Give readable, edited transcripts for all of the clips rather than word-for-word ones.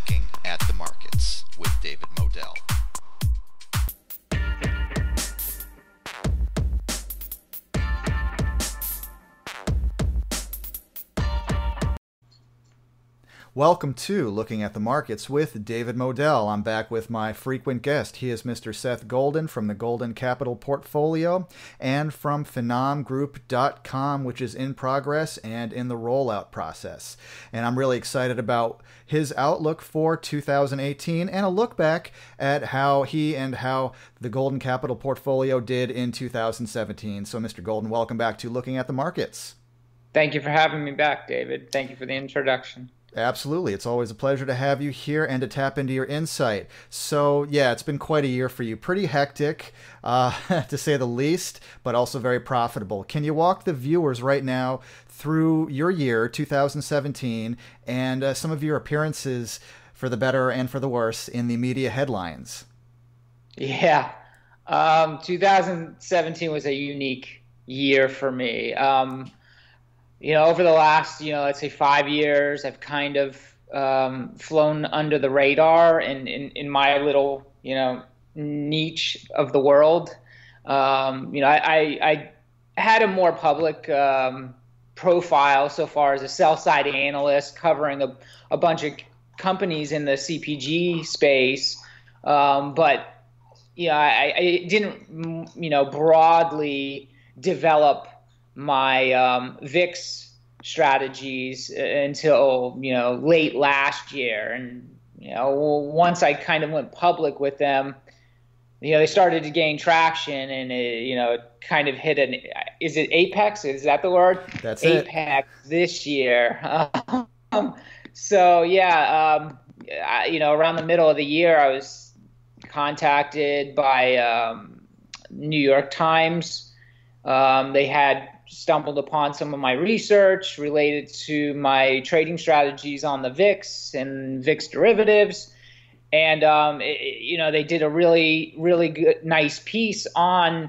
Looking at the Markets with David Modell. Welcome to Looking at the Markets with David Modell. I'm back with my frequent guest. He is Mr. Seth Golden from the Golden Capital Portfolio and from PhenomGroup.com, which is in progress and in the rollout process. And I'm really excited about his outlook for 2018 and a look back at how the Golden Capital Portfolio did in 2017. So, Mr. Golden, welcome back to Looking at the Markets. Thank you for having me back, David. Thank you for the introduction. Absolutely. It's always a pleasure to have you here and to tap into your insight. So, yeah, it's been quite a year for you. Pretty hectic, to say the least, but also very profitable. Can you walk the viewers right now through your year, 2017, and some of your appearances for the better and for the worse in the media headlines? Yeah. 2017 was a unique year for me. Over the last, let's say 5 years, I've kind of flown under the radar in my little, niche of the world. I had a more public profile so far as a sell-side analyst covering a bunch of companies in the CPG space. But I didn't, broadly develop my VIX strategies until late last year, and once I kind of went public with them, they started to gain traction, and it kind of hit is it apex? Is that the word? That's apex this year. So yeah, around the middle of the year, I was contacted by New York Times. They had stumbled upon some of my research related to my trading strategies on the VIX and VIX derivatives. And, they did a really, really good, nice piece on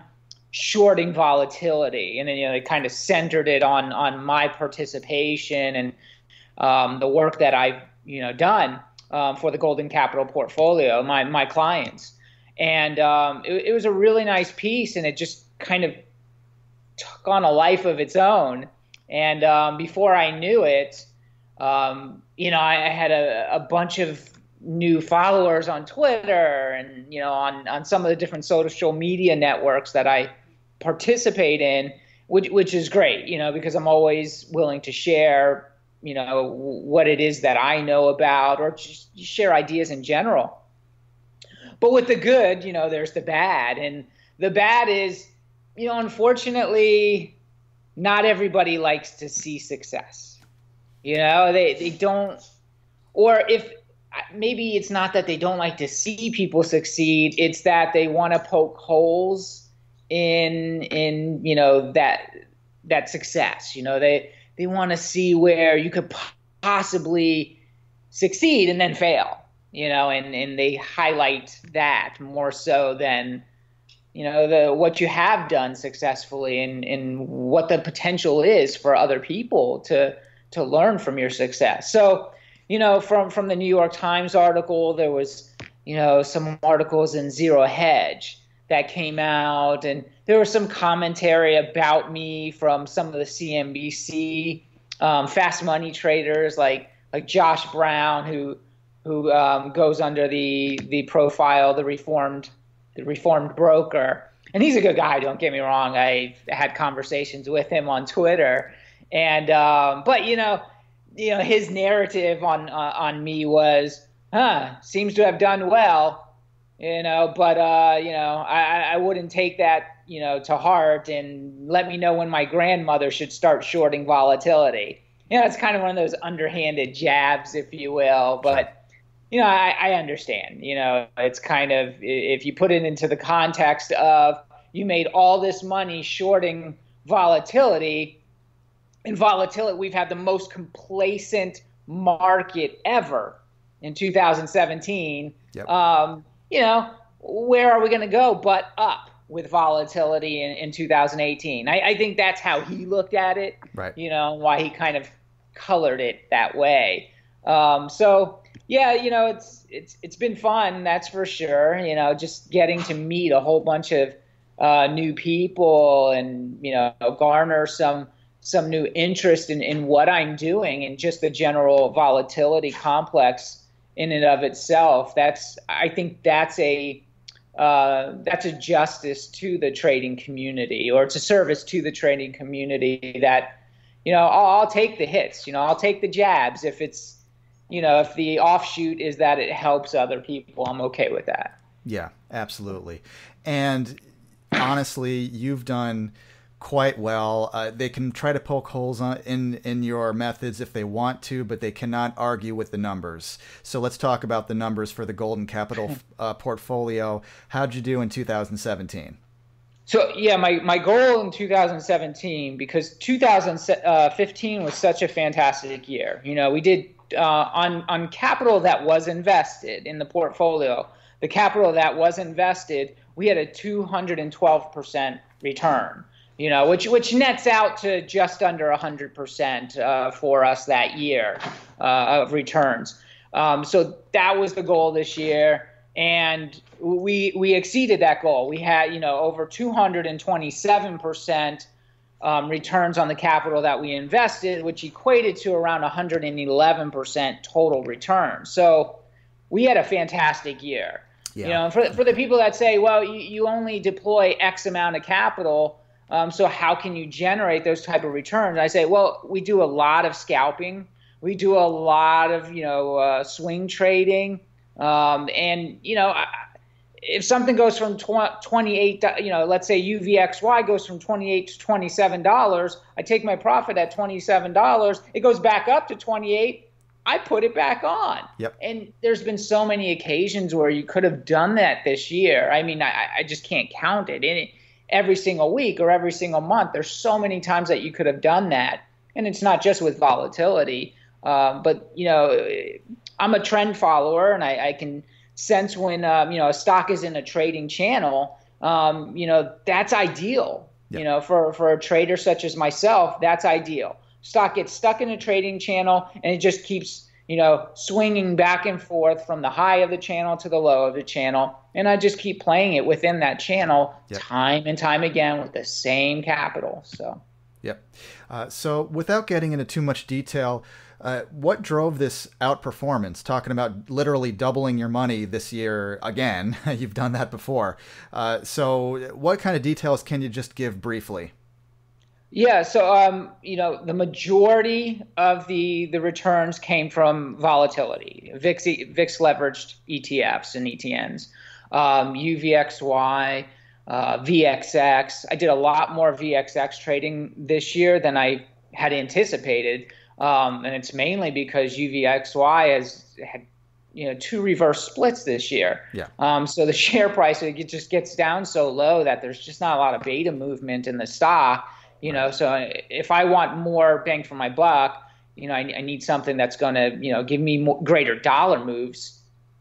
shorting volatility. And then, they kind of centered it on my participation and the work that I've, done for the Golden Capital Portfolio, my clients. And it was a really nice piece, and it just kind of took on a life of its own. And before I knew it, I had a bunch of new followers on Twitter and, on some of the different social media networks that I participate in, which is great, because I'm always willing to share, what it is that I know about, or just share ideas in general. But with the good, there's the bad. And the bad is, unfortunately, not everybody likes to see success. They don't, or if maybe it's not that they don't like to see people succeed, it's that they want to poke holes in that success. They want to see where you could possibly succeed and then fail. And they highlight that more so than what you have done successfully and what the potential is for other people to learn from your success. So, from the New York Times article, there was, some articles in Zero Hedge that came out, and there was some commentary about me from some of the CNBC fast money traders like Josh Brown, who goes under the profile, the reformed broker. And he's a good guy, don't get me wrong. I've had conversations with him on Twitter. And but his narrative on me was, seems to have done well, but I wouldn't take that to heart, and let me know when my grandmother should start shorting volatility. It's kind of one of those underhanded jabs, if you will, but I understand. It's kind of, if you put it into the context of you made all this money shorting volatility, and volatility, we've had the most complacent market ever in 2017. Yep. Where are we going to go but up with volatility in 2018? I think that's how he looked at it, right? Why he kind of colored it that way. So Yeah, it's been fun, that's for sure. Just getting to meet a whole bunch of new people, and garner some new interest in what I'm doing, and just the general volatility complex in and of itself. I think that's a justice to the trading community, or it's a service to the trading community, that I'll take the hits, I'll take the jabs if it's if the offshoot is that it helps other people. I'm okay with that. Yeah, absolutely. And honestly, you've done quite well. They can try to poke holes in your methods if they want to, but they cannot argue with the numbers. So let's talk about the numbers for the Golden Capital portfolio. How'd you do in 2017? So yeah, my goal in 2017, because 2015 was such a fantastic year. We did on capital that was invested in the portfolio. The capital that was invested, we had a 212% return. Which nets out to just under 100% for us that year of returns. So that was the goal this year, and we exceeded that goal. We had over 227% returns on the capital that we invested, which equated to around 111% total return. So we had a fantastic year. Yeah. For the people that say, well, you only deploy X amount of capital, so how can you generate those type of returns? I say, well, we do a lot of scalping. We do a lot of, swing trading. And, if something goes from 28, let's say UVXY goes from $28 to $27, I take my profit at $27. It goes back up to 28. I put it back on. Yep. And there's been so many occasions where you could have done that this year. I mean, I just can't count it. Every single week or every single month, there's so many times that you could have done that. And it's not just with volatility, but I'm a trend follower, and I can sense when a stock is in a trading channel. That's ideal. Yep. For a trader such as myself, that's ideal. Stock gets stuck in a trading channel, and it just keeps swinging back and forth from the high of the channel to the low of the channel. And I just keep playing it within that channel. Yep. Time and time again with the same capital. So, yep. So without getting into too much detail, what drove this outperformance? Talking about literally doubling your money this year again. You've done that before. So what kind of details can you just give briefly? Yeah, so the majority of the returns came from volatility, VIX leveraged ETFs and ETNs, UVXY, VXX. I did a lot more VXX trading this year than I had anticipated, and it's mainly because UVXY has had two reverse splits this year. Yeah. So the share price, it just gets down so low that there's just not a lot of beta movement in the stock. So if I want more bang for my buck, I need something that's going to, give me greater dollar moves,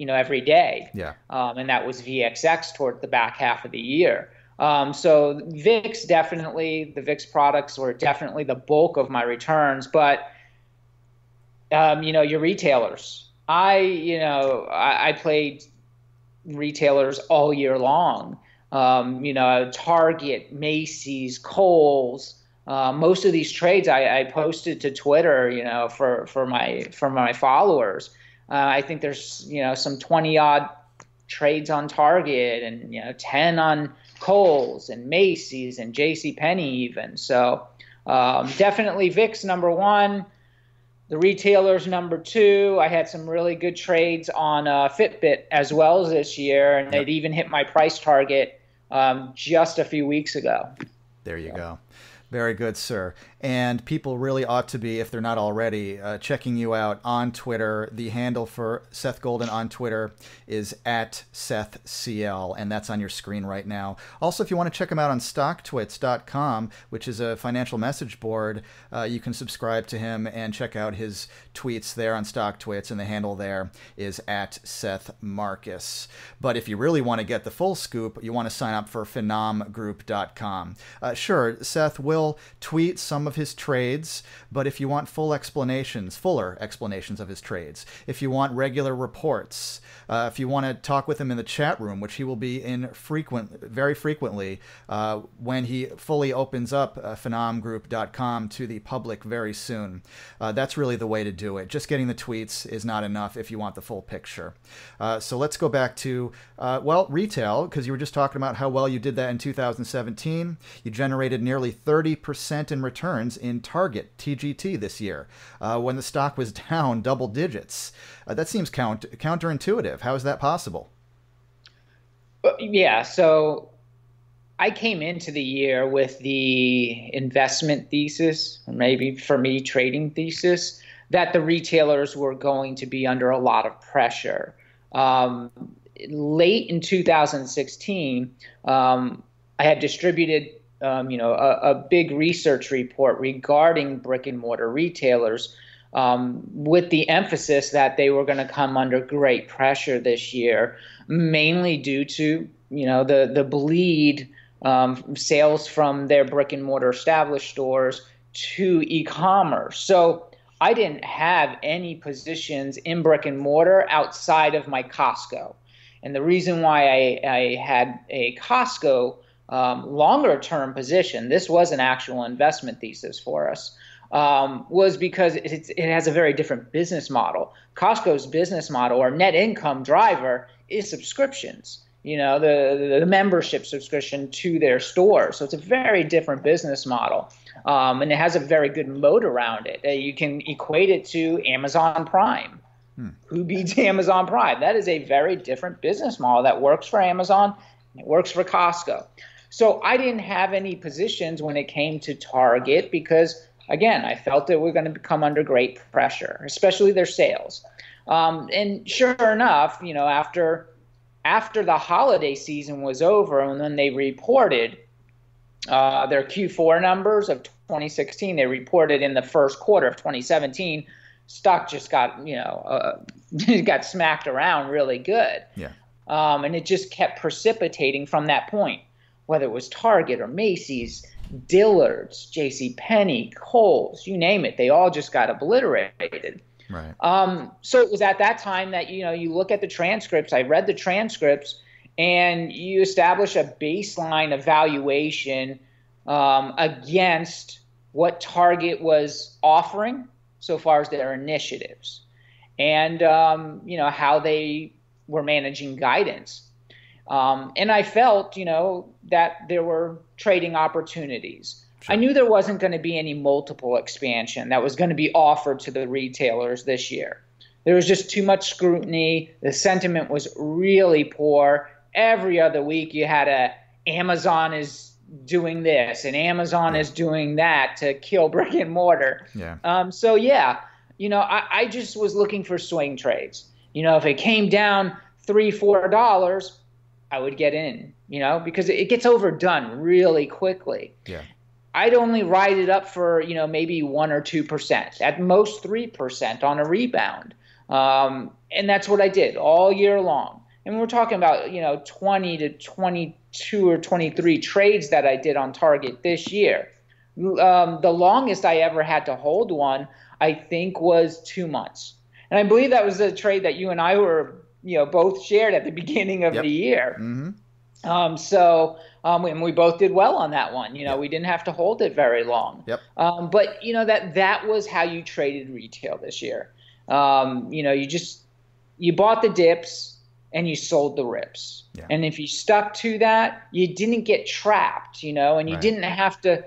every day. Yeah. And that was VXX toward the back half of the year. So VIX the VIX products were definitely the bulk of my returns, but, your retailers, I played retailers all year long. Target, Macy's, Kohl's. Most of these trades I posted to Twitter, for my followers. I think there's some 20 odd trades on Target, and 10 on Kohl's and Macy's and JCPenney even. So definitely VIX number one. The retailers number two. I had some really good trades on Fitbit as well this year, and they'd even hit my price target just a few weeks ago. There you go. Very good, sir. And people really ought to be, if they're not already, checking you out on Twitter. The handle for Seth Golden on Twitter is @SethCL, and that's on your screen right now. Also, if you want to check him out on StockTwits.com, which is a financial message board, you can subscribe to him and check out his tweets there on StockTwits, and the handle there is @SethMarcus. But if you really want to get the full scoop, you want to sign up for PhenomGroup.com. Sure, Seth will tweet some of his trades, but if you want fuller explanations of his trades, if you want regular reports, if you want to talk with him in the chat room, which he will be in very frequently when he fully opens up phenomgroup.com to the public very soon. That's really the way to do it. Just getting the tweets is not enough if you want the full picture. So let's go back to, retail, because you were just talking about how well you did that in 2017. You generated nearly 30% in returns in Target, TGT, this year, when the stock was down double digits. That seems counterintuitive. How is that possible? Yeah, so I came into the year with the investment thesis, or maybe for me, trading thesis, that the retailers were going to be under a lot of pressure. Late in 2016, I had distributed a big research report regarding brick and mortar retailers, with the emphasis that they were going to come under great pressure this year, mainly due to the bleed sales from their brick and mortar established stores to e-commerce. So I didn't have any positions in brick and mortar outside of my Costco. And the reason why I had a Costco longer term position, this was an actual investment thesis for us, was because it has a very different business model. Costco's business model, or net income driver, is subscriptions, the membership subscription to their store. So it's a very different business model. And it has a very good moat around it. You can equate it to Amazon Prime. Who beats Amazon Prime? That is a very different business model that works for Amazon. It works for Costco. So I didn't have any positions when it came to Target because, again, I felt that we're going to come under great pressure, especially their sales. And sure enough, after the holiday season was over and then they reported their Q4 numbers of 2016, they reported in the first quarter of 2017, stock just got, got smacked around really good. Yeah. And it just kept precipitating from that point, whether it was Target or Macy's, Dillard's, JCPenney, Kohl's, you name it. They all just got obliterated. Right. So it was at that time that, you look at the transcripts, I read the transcripts, and you establish a baseline evaluation against what Target was offering so far as their initiatives and, how they were managing guidance. And I felt, that there were trading opportunities. Sure. I knew there wasn't going to be any multiple expansion that was going to be offered to the retailers this year. There was just too much scrutiny. The sentiment was really poor. Every other week you had Amazon is doing this and Amazon is doing that to kill brick and mortar. Yeah. I just was looking for swing trades. If it came down $3-4, I would get in, because it gets overdone really quickly. Yeah. I'd only ride it up for, maybe 1 or 2%, at most 3% on a rebound. And that's what I did all year long. And we're talking about, 20 to 22 or 23 trades that I did on Target this year. The longest I ever had to hold one, I think, was 2 months. And I believe that was a trade that you and I were, both shared at the beginning of the year. Mm-hmm. And we both did well on that one. We didn't have to hold it very long. Yep. But that was how you traded retail this year. You bought the dips and you sold the rips. Yeah. And if you stuck to that, you didn't get trapped, and you didn't have to,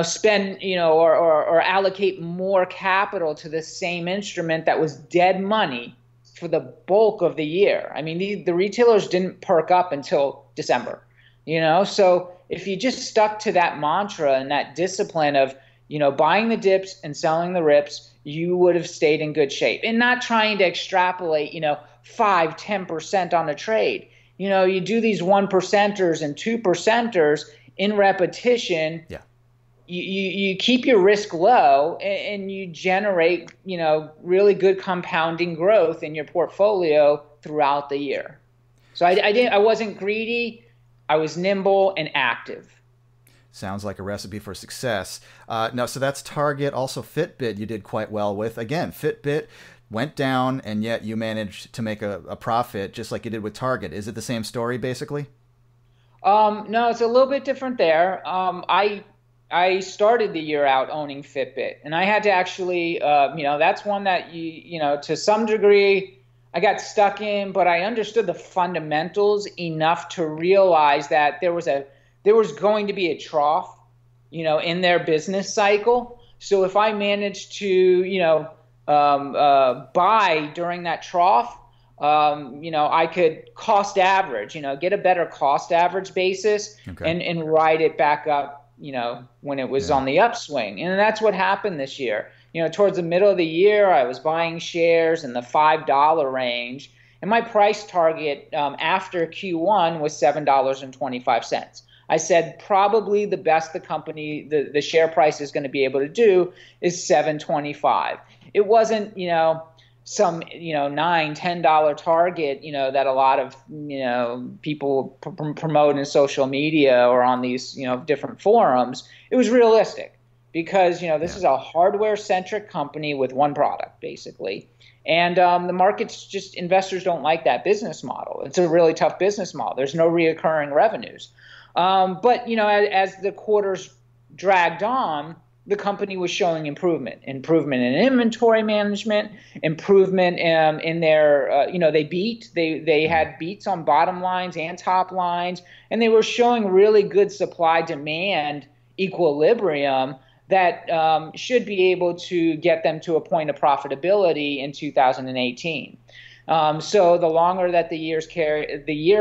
spend, or allocate more capital to the same instrument that was dead money for the bulk of the year. I mean, the retailers didn't perk up until December, so if you just stuck to that mantra and that discipline of, buying the dips and selling the rips, you would have stayed in good shape and not trying to extrapolate, 5-10% on a trade. You do these 1%ers and 2%ers in repetition. Yeah. You keep your risk low and you generate, really good compounding growth in your portfolio throughout the year. So I wasn't greedy. I was nimble and active. Sounds like a recipe for success. No, so that's Target. Also, Fitbit you did quite well with. Again, Fitbit went down, and yet you managed to make a profit just like you did with Target. Is it the same story, basically? No, it's a little bit different there. I started the year out owning Fitbit, and I had to actually, that's one that to some degree I got stuck in, but I understood the fundamentals enough to realize that there was going to be a trough, in their business cycle. So if I managed to, buy during that trough, I could cost average, get a better cost average basis, and ride it back up, when it was on the upswing. And that's what happened this year. Towards the middle of the year, I was buying shares in the $5 range, and my price target after Q1 was $7.25. I said probably the best the share price is going to be able to do is $7.25. It wasn't, some, $9-10 target, that a lot of, people promote in social media or on these, different forums. It was realistic because, this is a hardware-centric company with one product, basically. And the markets investors don't like that business model. It's a really tough business model. There's no reoccurring revenues. But, as the quarters dragged on, the company was showing improvement in inventory management, improvement in their, they had beats on bottom lines and top lines, and they were showing really good supply-demand equilibrium that should be able to get them to a point of profitability in 2018. So the longer that the year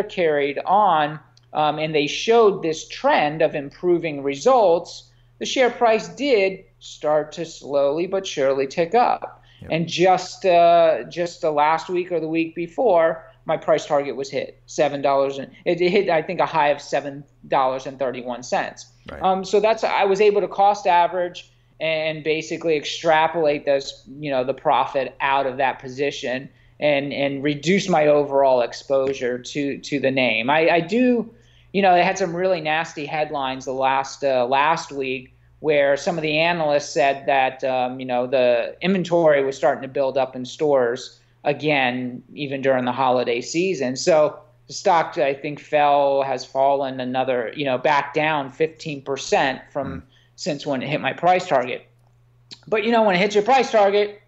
carried on, and they showed this trend of improving results, the share price did start to slowly but surely tick up. Yep. And just the last week or the week before, my price target was hit, $7. And it hit, I think, a high of $7.31. Right. So I was able to cost average and basically extrapolate this, the profit out of that position and reduce my overall exposure to the name. I do. They had some really nasty headlines the last week where some of the analysts said that, the inventory was starting to build up in stores again, even during the holiday season. So the stock, I think, has fallen another, back down 15% from since when it hit my price target. But, when it hits your price target,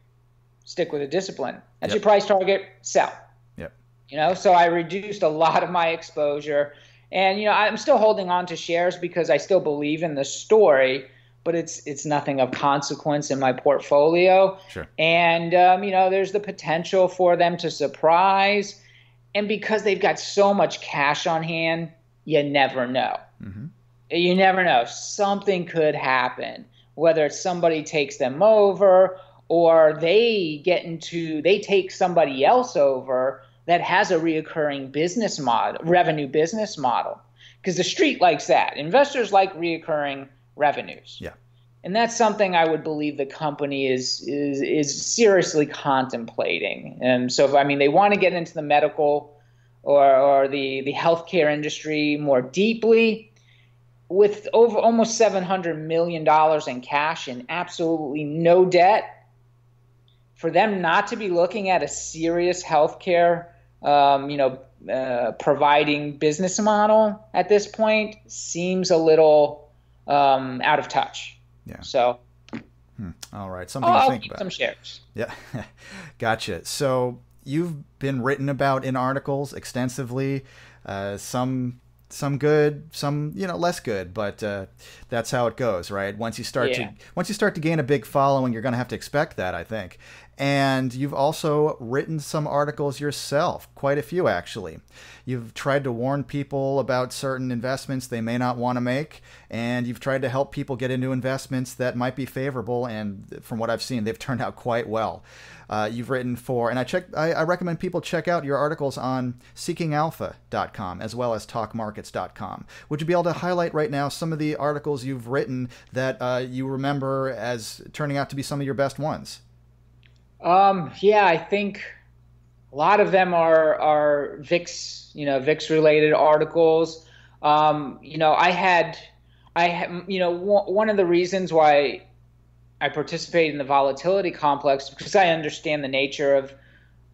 stick with the discipline. That's your price target, sell. Yep. So I reduced a lot of my exposure. And, I'm still holding on to shares because I still believe in the story, but it's nothing of consequence in my portfolio. Sure. And, there's the potential for them to surprise. And because they've got so much cash on hand, you never know. Mm-hmm. You never know. Something could happen, whether it's somebody takes them over or they take somebody else over that has a reoccurring revenue business model, because the street likes that. Investors like reoccurring revenues. Yeah. And that's something I would believe the company is seriously contemplating. And so, they want to get into the medical or the healthcare industry more deeply with over almost $700 million in cash and absolutely no debt. For them not to be looking at a serious healthcare providing business model at this point seems a little out of touch. Yeah. So. All right. Something to think about. Some shares. Yeah. Gotcha. So you've been written about in articles extensively, some good, some less good, but that's how it goes, right? Once you start to gain a big following, you're going to have to expect that, I think. And you've also written some articles yourself, quite a few actually. You've tried to warn people about certain investments they may not want to make, and you've tried to help people get into investments that might be favorable, and from what I've seen, they've turned out quite well. You've written for, and I recommend people check out your articles on seekingalpha.com as well as talkmarkets.com. Would you be able to highlight right now some of the articles you've written that you remember as turning out to be some of your best ones? Yeah, I think a lot of them are VIX, VIX related articles. I one of the reasons why I participate in the volatility complex because I understand the nature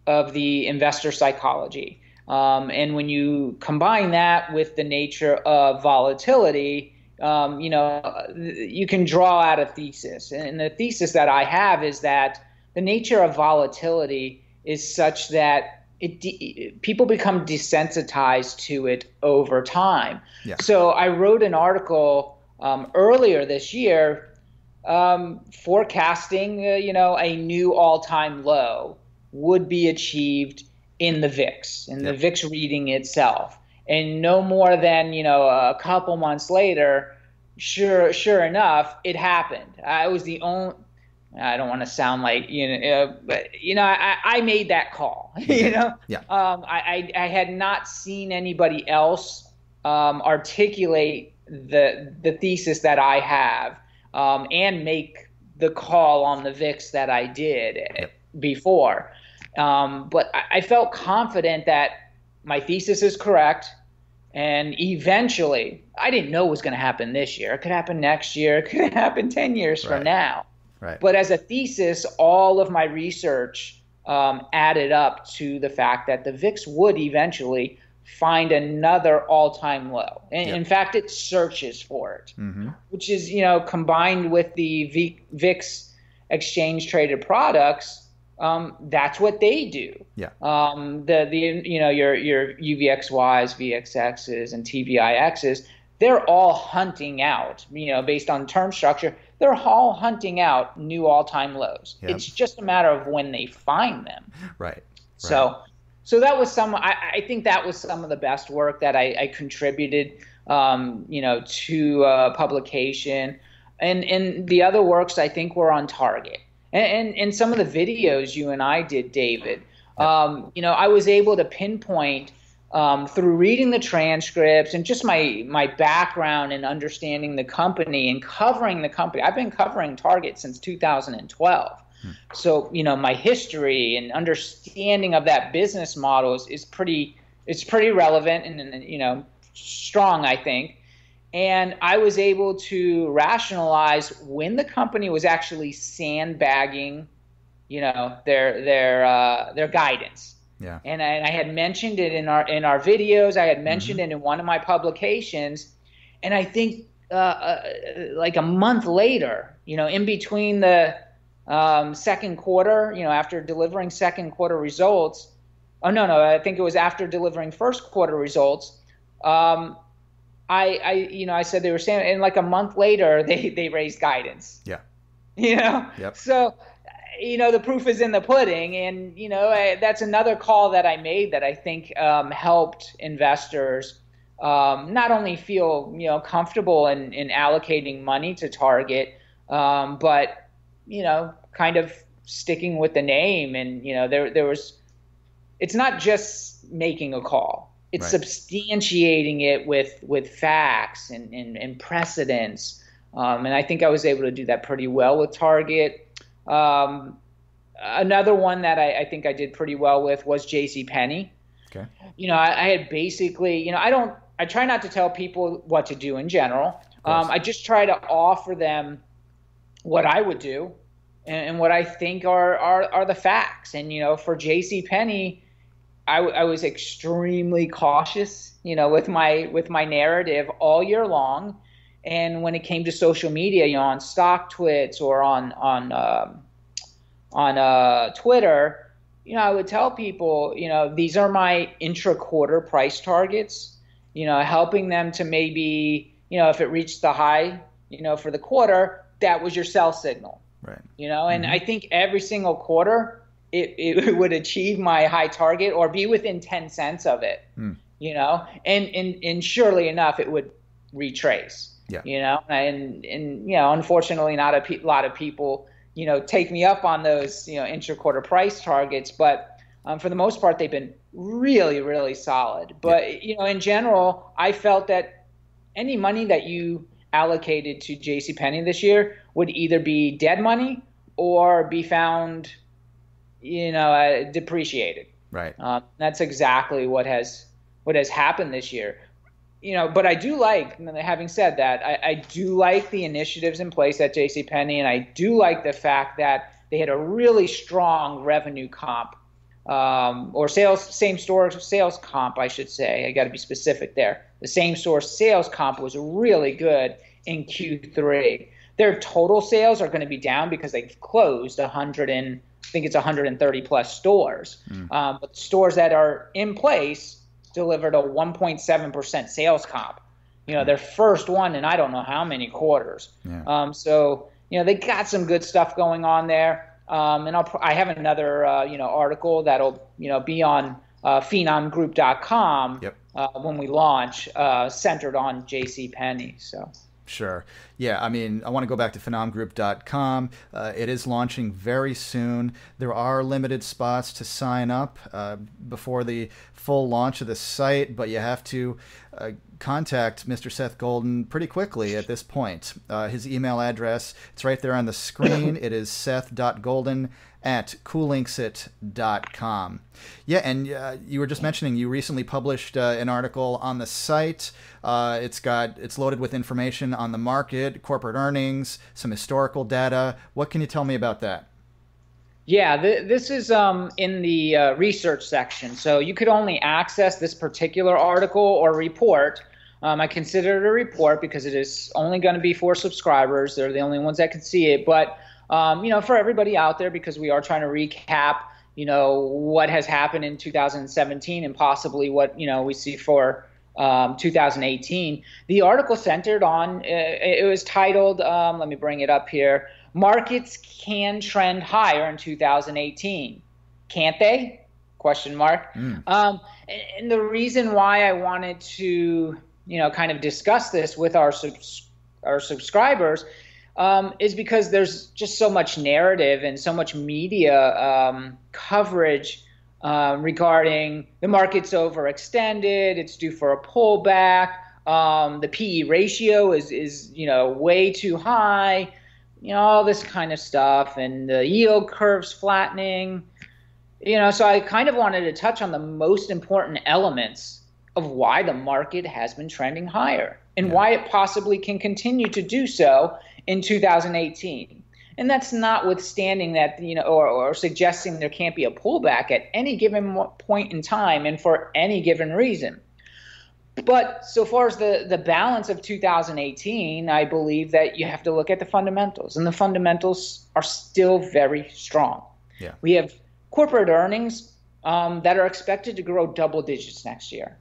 of the investor psychology. And when you combine that with the nature of volatility, you can draw out a thesis. And the thesis that I have is that the nature of volatility is such that people become desensitized to it over time. Yeah. So I wrote an article earlier this year forecasting, a new all-time low would be achieved in the VIX, in the VIX reading itself. And no more than, a couple months later, sure enough, it happened. I was the only, I don't want to sound like, but, I made that call, Yeah. I had not seen anybody else articulate the thesis that I have and make the call on the VIX that I did before. But I felt confident that my thesis is correct. And eventually, I didn't know it was going to happen this year. It could happen next year. It could happen 10 years from now. Right. But as a thesis, all of my research added up to the fact that the VIX would eventually find another all-time low. And in fact, it searches for it, which is, combined with the VIX exchange-traded products. That's what they do. Yeah. Your UVXYs, VXXs, and TVIXs, they're all hunting out, based on term structure, they're all hunting out new all-time lows. Yep. It's just a matter of when they find them. Right. So that was I think that was some of the best work that I contributed, to publication, and the other works I think were on target. And some of the videos you and I did, David, I was able to pinpoint through reading the transcripts and just my background in understanding the company and covering the company. I've been covering Target since 2012. So, my history and understanding of that business model is pretty relevant and strong, I think. And I was able to rationalize when the company was actually sandbagging, their guidance. Yeah. And I had mentioned it in our videos. I had mentioned it in one of my publications, and I think like a month later, in between the second quarter, after delivering second quarter results. Oh no, I think it was after delivering first quarter results. I said they were saying, and like a month later, they raised guidance. Yeah. Yep. So, the proof is in the pudding, and that's another call that I made that I think helped investors not only feel comfortable in allocating money to Target, but kind of sticking with the name, and there was. It's not just making a call. It's substantiating it with facts and precedents, and I think I was able to do that pretty well with Target. Another one that I think I did pretty well with was JCPenney. Okay. I had basically, I try not to tell people what to do in general. I just try to offer them what I would do and what I think are the facts. And, for JCPenney, I was extremely cautious, with my narrative all year long. And when it came to social media, on StockTwits or on Twitter, I would tell people, these are my intra-quarter price targets, helping them to maybe, if it reached the high, for the quarter, that was your sell signal. Right. And I think every single quarter, it would achieve my high target or be within 10 cents of it, and surely enough, it would retrace. Yeah. And unfortunately, not a lot of people, take me up on those, intra-quarter price targets. But for the most part, they've been really, really solid. But, in general, I felt that any money that you allocated to JCPenney this year would either be dead money or be found, depreciated. Right. That's exactly what has happened this year. but I do like, having said that, I do like the initiatives in place at JCPenney, and I do like the fact that they had a really strong revenue comp, or same store sales comp, I should say. I got to be specific there. The same store sales comp was really good in Q3. Their total sales are going to be down because they've closed 130 plus stores. But the stores that are in place delivered a 1.7% sales comp. Their first one in I don't know how many quarters. Yeah. So they got some good stuff going on there. And I have another article that'll be on phenomgroup.com when we launch, centered on JCPenney. So. Sure. Yeah, I mean, I want to go back to phenomgroup.com. It is launching very soon. There are limited spots to sign up before the full launch of the site, but you have to contact Mr. Seth Golden pretty quickly at this point. His email address, it's right there on the screen. It is seth.golden@coolinksit.com. Yeah, and you were just mentioning you recently published an article on the site. It's loaded with information on the market, corporate earnings, some historical data. What can you tell me about that? Yeah, this is in the research section. So you could only access this particular article or report. I consider it a report because it is only going to be for subscribers. They're the only ones that can see it. But, for everybody out there, because we are trying to recap, what has happened in 2017 and possibly what, we see for 2018. The article centered on, it was titled, let me bring it up here, Markets Can Trend Higher in 2018. Can't they? Question mark. And the reason why I wanted to, kind of discuss this with our subscribers is because there's just so much narrative and so much media coverage regarding the market's overextended, it's due for a pullback, the PE ratio is way too high, all this kind of stuff, and the yield curve's flattening. So I kind of wanted to touch on the most important elements of why the market has been trending higher and why it possibly can continue to do so in 2018. And that's notwithstanding that, or suggesting there can't be a pullback at any given point in time and for any given reason. But so far as the balance of 2018, I believe that you have to look at the fundamentals, and the fundamentals are still very strong. Yeah. We have corporate earnings that are expected to grow double digits next year.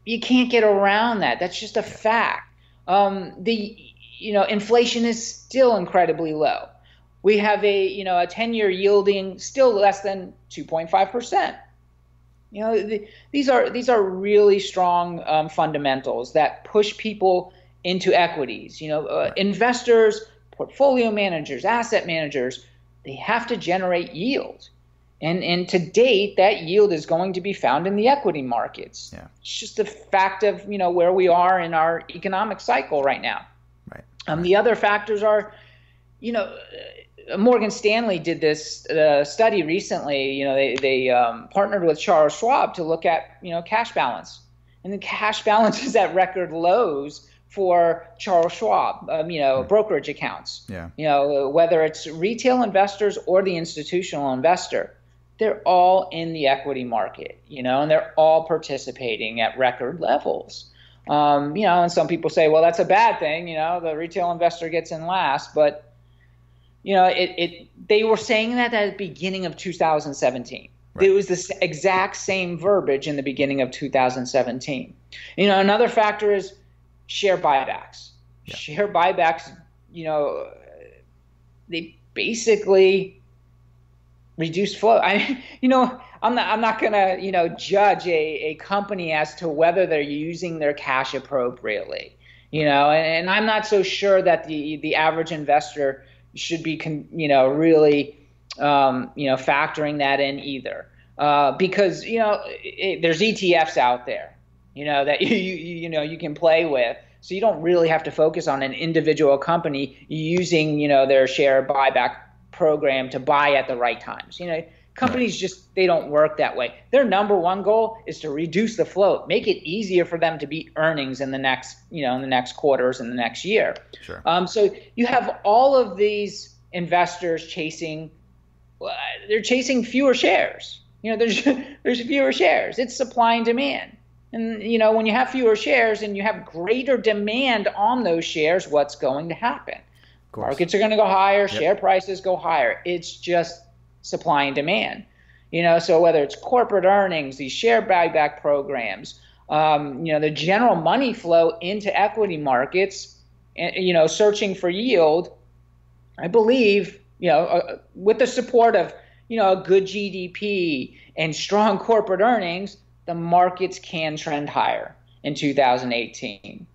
You can't get around that. That's just a fact. Inflation is still incredibly low. We have a 10-year yielding still less than 2.5%. These are really strong fundamentals that push people into equities. Investors, portfolio managers, asset managers, they have to generate yield. And to date, that yield is going to be found in the equity markets. Yeah. It's just a fact of, where we are in our economic cycle right now. Right. The other factors are, Morgan Stanley did this study recently. They partnered with Charles Schwab to look at, cash balance. And the cash balance is at record lows for Charles Schwab, brokerage accounts. Yeah. Whether it's retail investors or the institutional investor, they're all in the equity market, and they're all participating at record levels. And some people say, well, that's a bad thing. The retail investor gets in last, but they were saying that at the beginning of 2017. Right. It was the exact same verbiage in the beginning of 2017. Another factor is share buybacks. Yeah. Share buybacks, they basically reduce flow. I'm not gonna, judge a company as to whether they're using their cash appropriately. And I'm not so sure that the average investor should be, really, factoring that in either, because there's ETFs out there, that you can play with, so you don't really have to focus on an individual company using their share buyback program to buy at the right times. Companies just, they don't work that way. Their number one goal is to reduce the float, make it easier for them to beat earnings in the next, in the next quarters and the next year. Sure. So you have all of these investors they're chasing fewer shares. There's fewer shares. It's supply and demand. And, when you have fewer shares and you have greater demand on those shares, what's going to happen? Markets are going to go higher, share prices go higher. It's just supply and demand. So whether it's corporate earnings, these share buyback programs, the general money flow into equity markets, searching for yield, I believe, with the support of, a good GDP and strong corporate earnings, the markets can trend higher in 2018.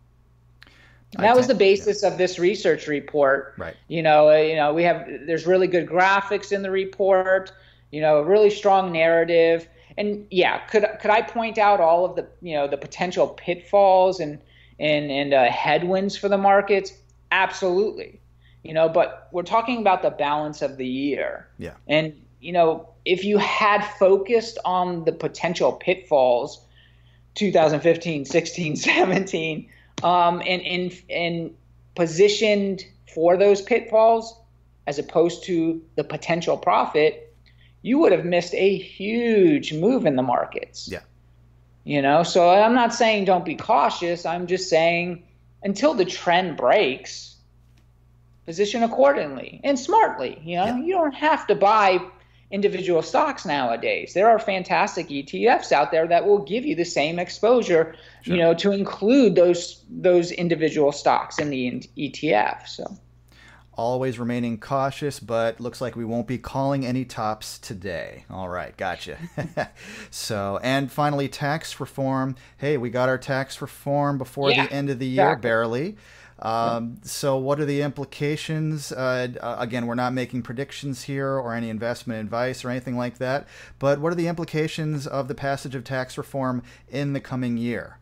And that was the basis of this research report. Right. There's really good graphics in the report, a really strong narrative. And could I point out all of the, the potential pitfalls and headwinds for the markets? Absolutely. But we're talking about the balance of the year. Yeah. And, if you had focused on the potential pitfalls, 2015, 16, 17, and positioned for those pitfalls as opposed to the potential profit, you would have missed a huge move in the markets. Yeah. So I'm not saying don't be cautious. I'm just saying until the trend breaks, position accordingly and smartly. You don't have to buy individual stocks nowadays. There are fantastic ETFs out there that will give you the same exposure, to include those individual stocks in the ETF. So always remaining cautious, but looks like we won't be calling any tops today. All right, gotcha. So, and finally, tax reform. Hey, we got our tax reform before the end of the year, barely. So what are the implications? Again, we're not making predictions here or any investment advice or anything like that, but what are the implications of the passage of tax reform in the coming year?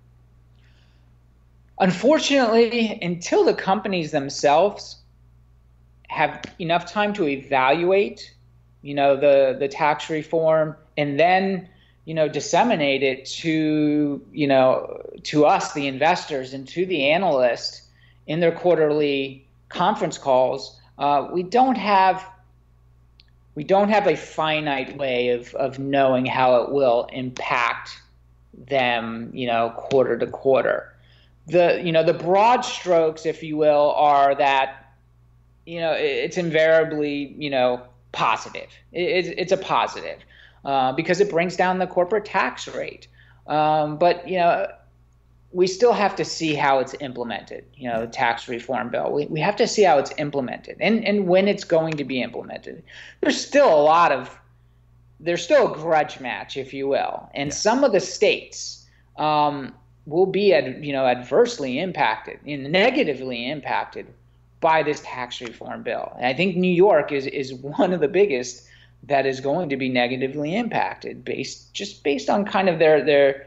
Unfortunately, until the companies themselves have enough time to evaluate, the tax reform and then, disseminate it to, to us, the investors, and to the analysts, in their quarterly conference calls, we don't have a finite way of knowing how it will impact them, quarter to quarter. The broad strokes, if you will, are that, it's invariably, positive. It's a positive because it brings down the corporate tax rate. But we still have to see how it's implemented, the tax reform bill. We have to see how it's implemented and when it's going to be implemented. There's still a grudge match, if you will. And some of the states will be, adversely impacted, negatively impacted by this tax reform bill. And I think New York is one of the biggest that is going to be negatively impacted based on kind of their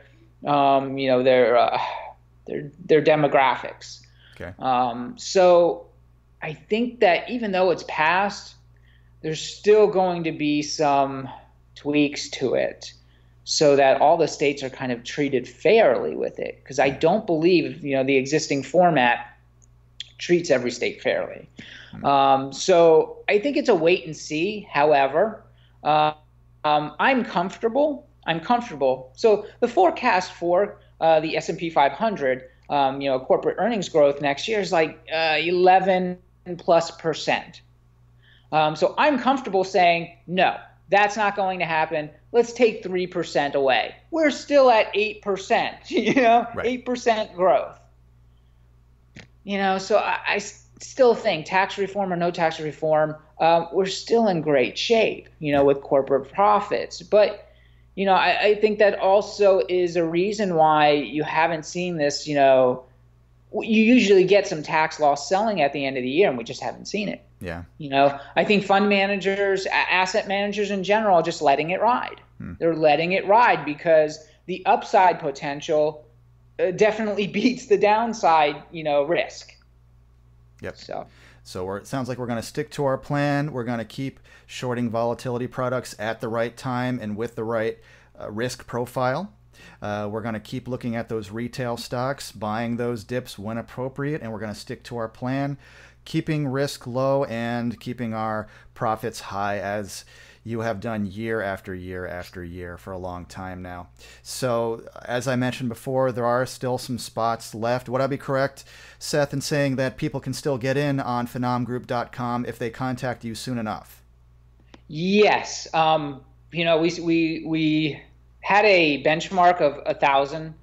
demographics. Okay. So I think that even though it's passed, there's still going to be some tweaks to it so that all the states are kind of treated fairly with it. Because I don't believe, the existing format treats every state fairly. So I think it's a wait and see. However, I'm comfortable. So the forecast for the S&P 500, corporate earnings growth next year is like 11+%. So I'm comfortable saying, no, that's not going to happen. Let's take 3% away. We're still at 8%, 8% growth. So I still think tax reform or no tax reform, we're still in great shape, with corporate profits. But I think that also is a reason why you haven't seen this, you usually get some tax loss selling at the end of the year, and we just haven't seen it. Yeah. I think fund managers, asset managers in general are just letting it ride. They're letting it ride because the upside potential definitely beats the downside, risk. Yep. So it sounds like we're going to stick to our plan. We're going to keep shorting volatility products at the right time and with the right risk profile. We're going to keep looking at those retail stocks, buying those dips when appropriate, and we're going to stick to our plan, keeping risk low and keeping our profits high, as you have done year after year after year for a long time now. So as I mentioned before, there are still some spots left. Would I be correct, Seth, in saying that people can still get in on phenomgroup.com if they contact you soon enough? Yes. You know, we had a benchmark of 1,000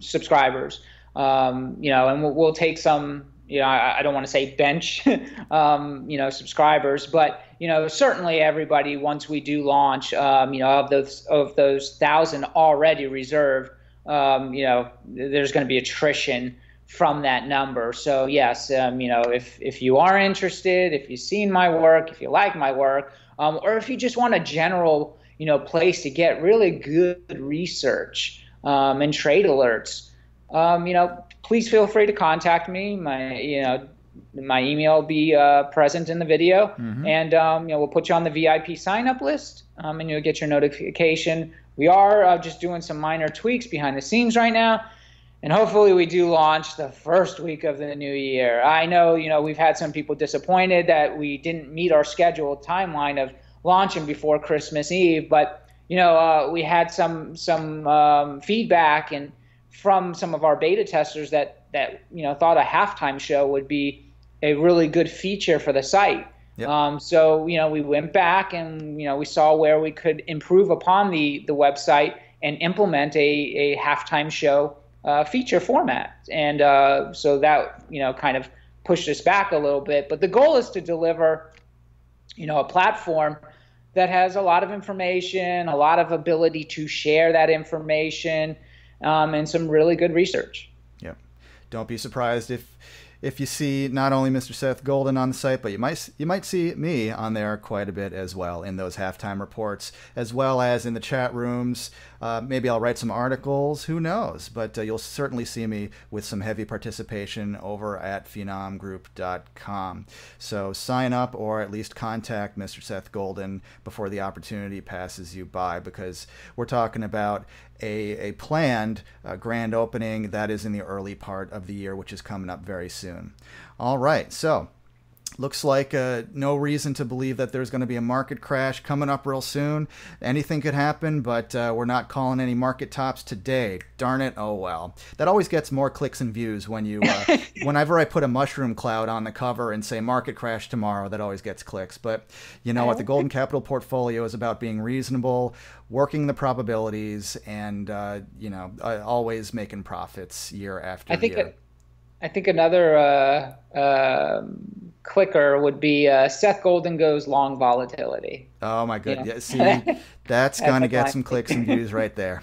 subscribers, you know, and we'll take some, you know, I don't want to say bench, you know, subscribers, but, you know, certainly everybody, once we do launch, you know, of those 1,000 already reserved, you know, there's going to be attrition from that number. So yes, you know, if you are interested, if you've seen my work, if you like my work, or if you just want a general, you know, place to get really good research and trade alerts, you know, please feel free to contact me. My email will be present in the video, and you know, we'll put you on the VIP sign-up list, and you'll get your notification. We are just doing some minor tweaks behind the scenes right now, and hopefully we do launch the first week of the new year. I know, you know, we've had some people disappointed that we didn't meet our scheduled timeline of launching before Christmas Eve, but you know, we had some feedback and from some of our beta testers that you know, thought a halftime show would be a really good feature for the site. Yep. So you know, we went back and, you know, we saw where we could improve upon the website and implement a halftime show feature format, and so that, you know, kind of pushed us back a little bit. But the goal is to deliver, you know, a platform that has a lot of information, a lot of ability to share that information, and some really good research. Yep. Don't be surprised if you see not only Mr. Seth Golden on the site, but you might see me on there quite a bit as well in those halftime reports, as well as in the chat rooms. Maybe I'll write some articles, who knows? But you'll certainly see me with some heavy participation over at phenomgroup.com. So sign up, or at least contact Mr. Seth Golden before the opportunity passes you by, because we're talking about a planned grand opening that is in the early part of the year, which is coming up very soon. All right, so looks like no reason to believe that there's going to be a market crash coming up real soon. Anything could happen, but we're not calling any market tops today. Darn it. Oh, well. That always gets more clicks and views when you, whenever I put a mushroom cloud on the cover and say market crash tomorrow, that always gets clicks. But you know what? The Golden Capital portfolio is about being reasonable, working the probabilities, and, you know, always making profits year after year. I think another clicker would be Seth Golden goes long volatility. Oh my goodness! Yeah. See, that's going to get some clicks and views right there.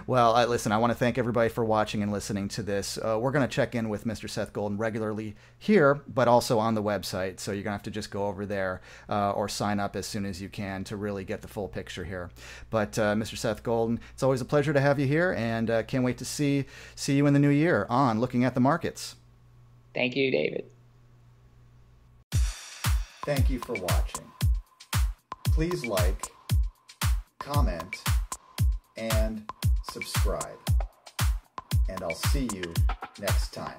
Well, listen, I want to thank everybody for watching and listening to this. We're going to check in with Mr. Seth Golden regularly here, but also on the website. So you're going to have to just go over there or sign up as soon as you can to really get the full picture here. But Mr. Seth Golden, it's always a pleasure to have you here, and can't wait to see you in the new year on Looking at the Markets. Thank you, David. Thank you for watching. Please like, comment, and subscribe. And I'll see you next time.